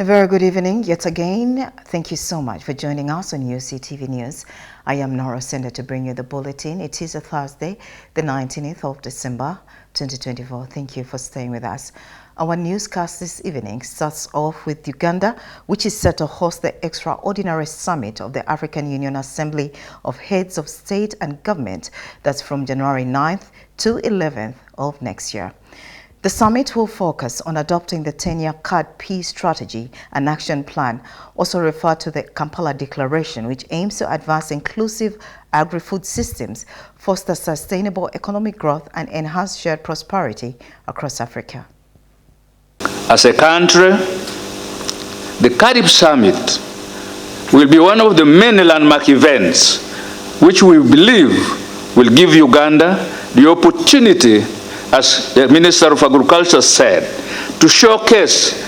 A very good evening yet again. Thank you so much for joining us on Uctv News. I am Nora Sender to bring you the bulletin. It is a Thursday, the 19th of December, 2024. Thank you for staying with us. Our newscast this evening starts off with Uganda, which is set to host the extraordinary summit of the African Union Assembly of Heads of State and Government. That's from January 9th to 11th of next year. The summit will focus on adopting the 10-year CAD peace strategy and action plan, also referred to the Kampala Declaration, which aims to advance inclusive agri-food systems, foster sustainable economic growth, and enhance shared prosperity across Africa. As a country, the CAD Summit will be one of the many landmark events which we believe will give Uganda the opportunity, as the Minister of Agriculture said, to showcase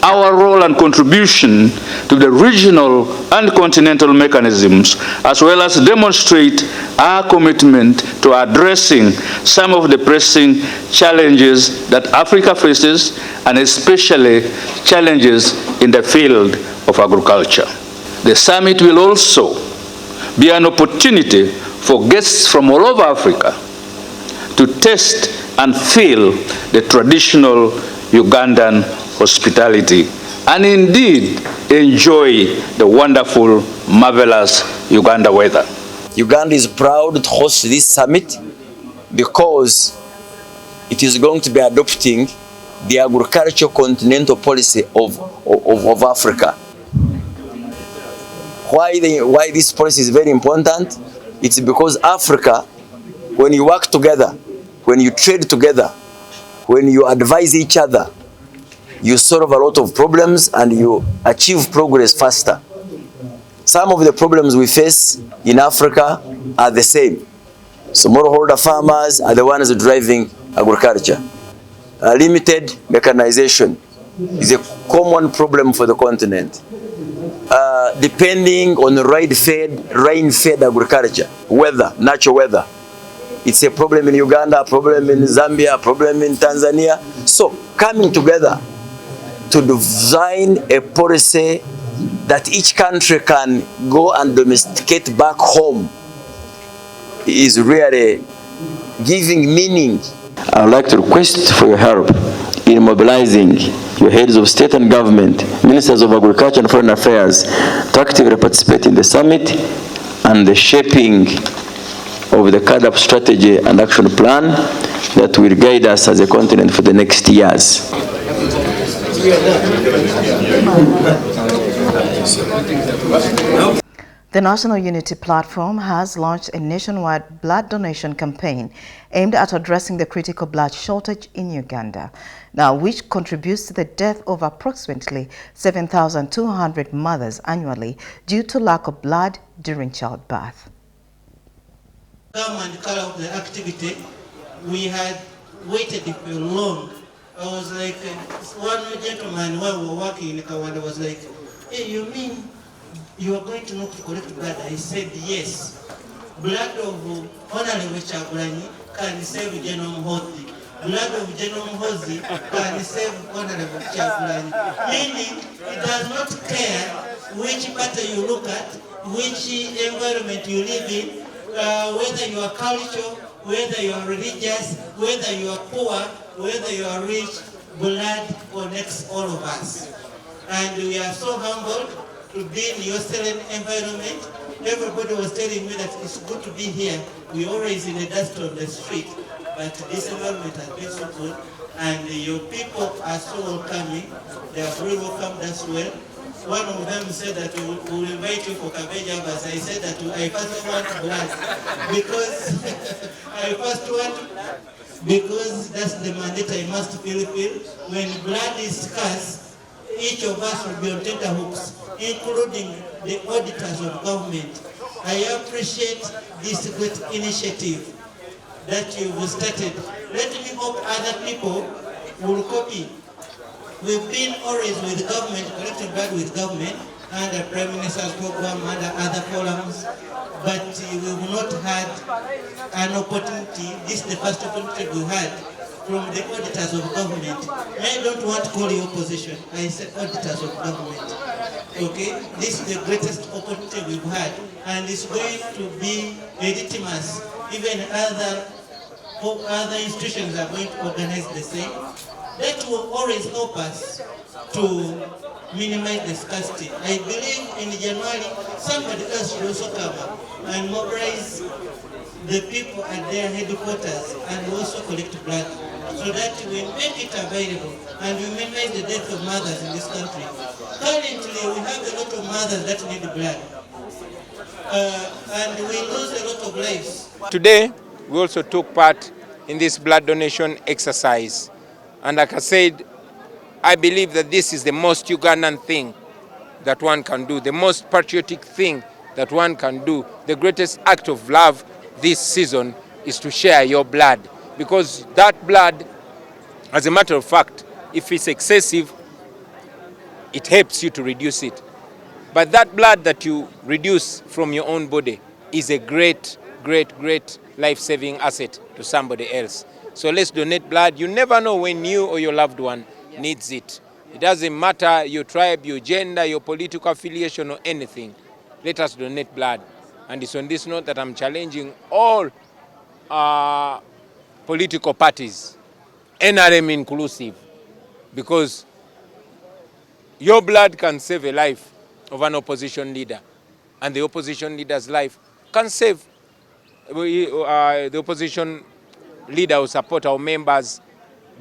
our role and contribution to the regional and continental mechanisms, as well as demonstrate our commitment to addressing some of the pressing challenges that Africa faces, and especially challenges in the field of agriculture. The summit will also be an opportunity for guests from all over Africa to taste and feel the traditional Ugandan hospitality, and indeed enjoy the wonderful, marvelous Uganda weather. Uganda is proud to host this summit because it is going to be adopting the agricultural continental policy of Africa. Why this policy is very important? It's because Africa, when you work together, when you trade together, when you advise each other, you solve a lot of problems and you achieve progress faster. Some of the problems we face in Africa are the same. Smallholder farmers are the ones driving agriculture. Limited mechanization is a common problem for the continent. Depending on rain-fed agriculture, weather, natural weather. It's a problem in Uganda, a problem in Zambia, a problem in Tanzania. So coming together to design a policy that each country can go and domesticate back home is really giving meaning. I would like to request for your help in mobilizing your heads of state and government, ministers of agriculture and foreign affairs, to actively participate in the summit and the shaping of the CAD strategy and action plan that will guide us as a continent for the next years. The National Unity Platform has launched a nationwide blood donation campaign aimed at addressing the critical blood shortage in Uganda, now which contributes to the death of approximately 7,200 mothers annually due to lack of blood during childbirth. Come and carry out the activity. We had waited for long. I was like, one gentleman when we were working in Kawanda was like, hey, you mean you are going to look to collect blood? I said yes. Blood of Honorable Chagulanyi can save Genome Hozi. Blood of Genome Hozi can save Honorable Chagulanyi. Meaning, it does not care which party you look at, which environment you live in, whether you are cultural, whether you are religious, whether you are poor, whether you are rich, blood connects all of us. And we are so humbled to be in your serene environment. Everybody was telling me that it's good to be here. We always in the dust on the street, but this environment has been so good, and your people are so welcoming. They have really welcomed us well. One of them said that we will invite you for Kabeja, but I said that I first want blood because because that's the mandate I must fulfill. When blood is scarce, each of us will be on tenterhooks, including the auditors of government. I appreciate this great initiative that you've started. Let me hope other people will copy. We've been always with government, collecting blood with government, under Prime Minister's program, under other forums, but we've not had an opportunity. This is the first opportunity we had from the auditors of government. I don't want to call you opposition. I say auditors of government. Okay, this is the greatest opportunity we've had, and it's going to be legitimate. Even other institutions are going to organize the same. That will always help us to minimize the scarcity. I believe in January, somebody else should also come up and mobilize the people at their headquarters and also collect blood, so that we make it available and we minimize the death of mothers in this country. Currently, we have a lot of mothers that need blood, and we lose a lot of lives. Today, we also took part in this blood donation exercise. And like I said, I believe that this is the most Ugandan thing that one can do, the most patriotic thing that one can do. The greatest act of love this season is to share your blood, because that blood, as a matter of fact, if it's excessive, it helps you to reduce it. But that blood that you reduce from your own body is a great, great, great life-saving asset to somebody else. So let's donate blood. You never know when you or your loved one needs it. It doesn't matter your tribe, your gender, your political affiliation or anything. Let us donate blood. And it's on this note that I'm challenging all political parties, NRM inclusive, because your blood can save a life of an opposition leader, and the opposition leader's life can save the opposition leader who support our members'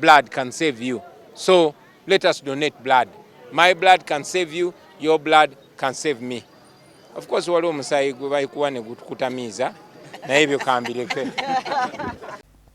blood can save you. So let us donate blood. My blood can save you, your blood can save me. Of course, waliwo omusayi gwe bayikuwa ne gukutamiiza naye ebyo kambireke.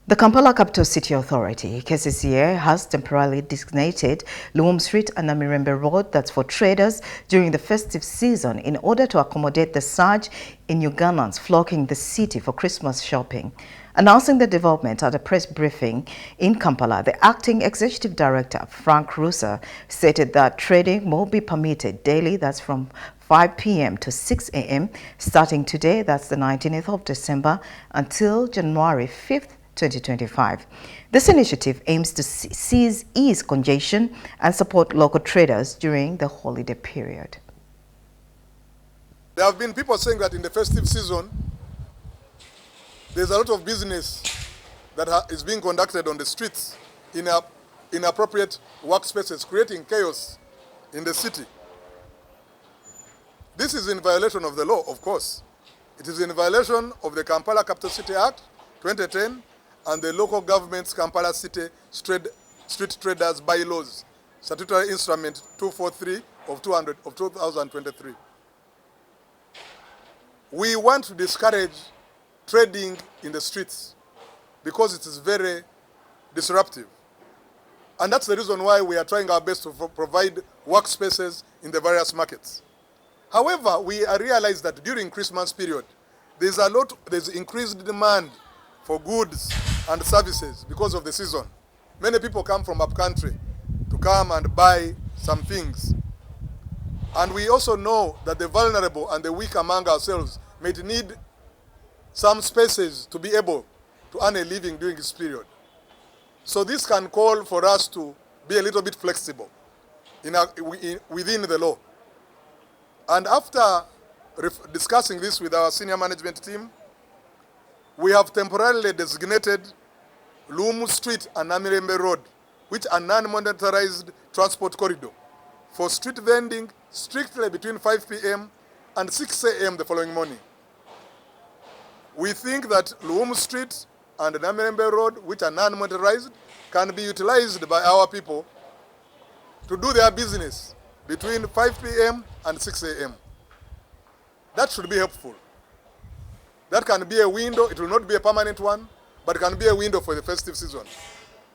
The Kampala Capital City Authority, KCCA, has temporarily designated Luwum Street and Namirembe Road, that's for traders, during the festive season in order to accommodate the surge in Ugandans flocking the city for Christmas shopping. Announcing the development at a press briefing in Kampala, the acting executive director, Frank Rusa, stated that trading will be permitted daily, that's from 5 p.m. to 6 a.m., starting today, that's the 19th of December, until January 5th, 2025. This initiative aims to ease congestion and support local traders during the holiday period. There have been people saying that in the festive season, there's a lot of business that is being conducted on the streets in inappropriate workspaces, creating chaos in the city. This is in violation of the law, of course. It is in violation of the Kampala Capital City Act 2010 and the local government's Kampala City Street Traders Bylaws, Statutory Instrument 243 of 2023. We want to discourage trading in the streets because it is very disruptive. And that's the reason why we are trying our best to provide workspaces in the various markets. However, we realize that during Christmas period, there's increased demand for goods and services because of the season. Many people come from up country to come and buy some things. And we also know that the vulnerable and the weak among ourselves may need some spaces to be able to earn a living during this period. So this can call for us to be a little bit flexible within the law. And after discussing this with our senior management team, we have temporarily designated Luwum Street and Namirembe Road, which are non-monetarized transport corridor, for street vending strictly between 5 p.m. and 6 a.m. the following morning. We think that Luwum Street and Namirembe Road, which are non-monetarized, can be utilized by our people to do their business between 5 p.m. and 6 a.m. That should be helpful. That can be a window. It will not be a permanent one, but it can be a window for the festive season.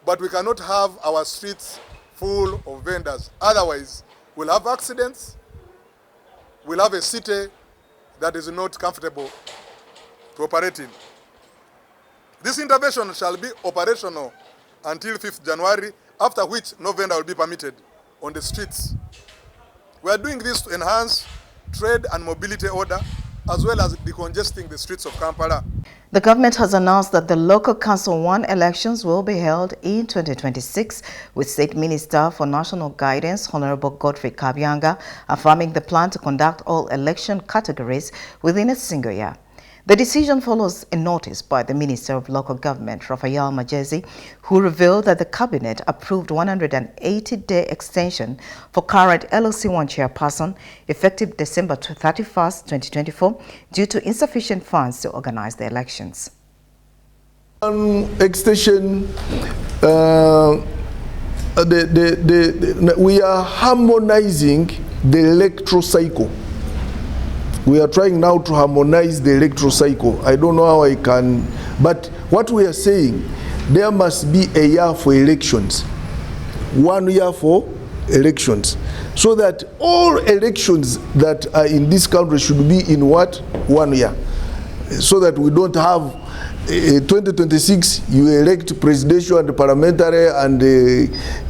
But we cannot have our streets full of vendors. Otherwise, we'll have accidents. We'll have a city that is not comfortable to operate in. This intervention shall be operational until 5th January, after which no vendor will be permitted on the streets. We are doing this to enhance trade and mobility order as well as decongesting the streets of Kampala. The government has announced that the Local Council 1 elections will be held in 2026, with State Minister for National Guidance, Honorable Godfrey Kabyanga, affirming the plan to conduct all election categories within a single year. The decision follows a notice by the Minister of Local Government, Raphael Majezi, who revealed that the Cabinet approved 180-day extension for current LOC1 chairperson effective December 31st, 2024, due to insufficient funds to organize the elections. Extension, we are harmonizing the electoral cycle. We are trying now to harmonize the electoral cycle. I don't know how I can, but what we are saying, there must be a year for elections, 1 year for elections, so that all elections that are in this country should be in what? 1 year, so that we don't have 2026 you elect presidential and parliamentary and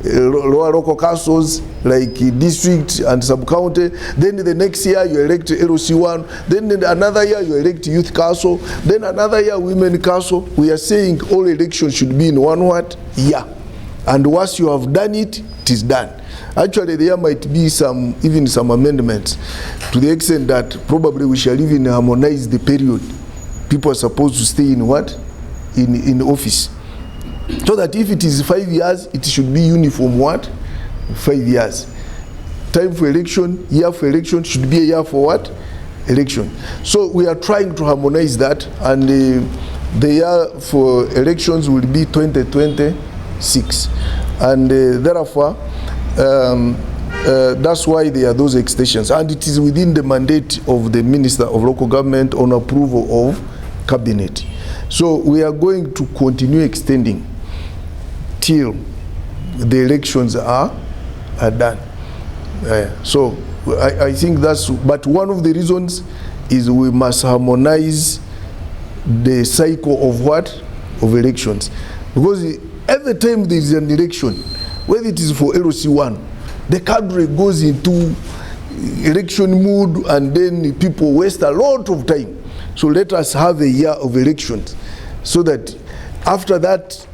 lower local councils like district and sub-county, then the next year you elect LOC1, then another year you elect youth council, then another year women council. We are saying all elections should be in 1 year, and once you have done it, it is done. Actually, there might be even some amendments to the extent that probably we shall even harmonize the period people are supposed to stay in what? In office. So that if it is 5 years, it should be uniform what? 5 years. Time for election, year for election should be a year for what? Election. So we are trying to harmonize that, and the year for elections will be 2026. And therefore, that's why there are those extensions, and it is within the mandate of the Minister of Local Government on approval of Cabinet. So we are going to continue extending till the elections are done. So I think that's, but one of the reasons is we must harmonize the cycle of what? Of elections. Because every time there is an election, whether it is for LOC1, the country goes into election mood, and then people waste a lot of time. So let us have a year of elections, so that after that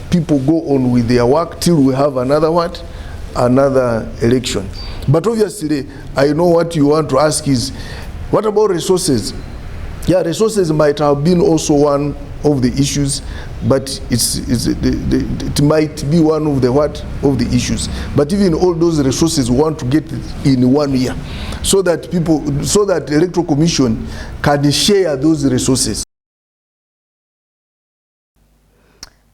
people go on with their work till we have another what? Another election. But obviously, I know what you want to ask is, what about resources? Yeah, resources might have been also one of the issues, but it might be one of the what? Of the issues. But even all those resources we want to get in 1 year, so that the Electoral Commission can share those resources.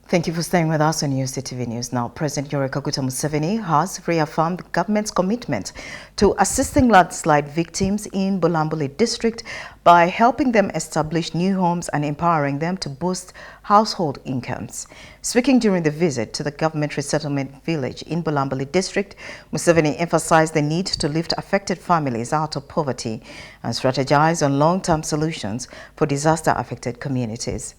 Thank you for staying with us on Uctv News. Now, President Yoweri Kaguta Museveni has reaffirmed the government's commitment to assisting landslide victims in Bulambuli district by helping them establish new homes and empowering them to boost household incomes. Speaking during the visit to the government resettlement village in Bulambuli district, Museveni emphasized the need to lift affected families out of poverty and strategize on long-term solutions for disaster-affected communities.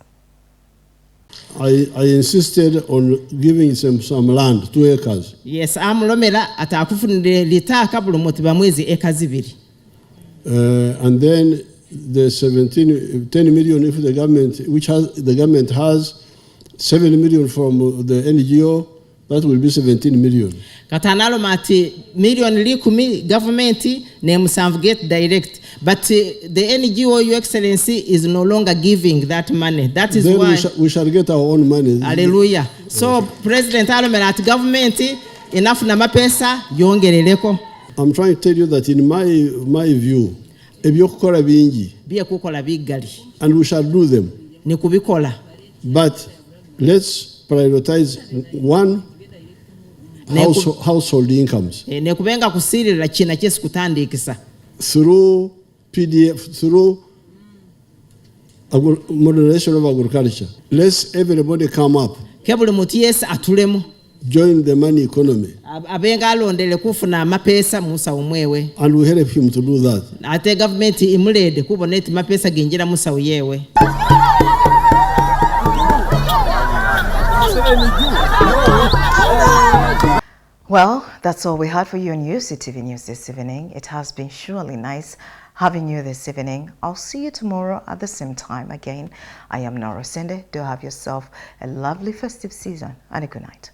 I insisted on giving them some land, 2 acres. Yes, amulomera atakufunire litaka buli muti bamwezi eka 2. And then the 10 million if the government, the government has 7 million from the NGO, that will be 17 million. Katanalo mati million likumi government ne musanvu get direct, but the NGO, Your Excellency, is no longer giving that money. That is then why we shall get our own money. Hallelujah. So President alomera at government enough na mapesa yongerereko. I'm trying to tell you that in my view, ebyokukola bingi, Bia kukola bigali. and we shall do them. Ni kubikola. But let's prioritize one, household incomes. Ne kubenga kusirira china chesi kutandikisa. Through PDF, through modernization of agriculture. Let's everybody come up. Kebuli muti yes atulemu. Join the money economy. Abenga alondele kufuna mapesa musa umwewe. And we help him to do that. Ate government imulede kuboneti mapesa ginjira musa uyewe. Well, that's all we had for you on UCTV News this evening. It has been surely nice having you this evening. I'll see you tomorrow at the same time again. I am Nora Sende. Do have yourself a lovely festive season and a good night.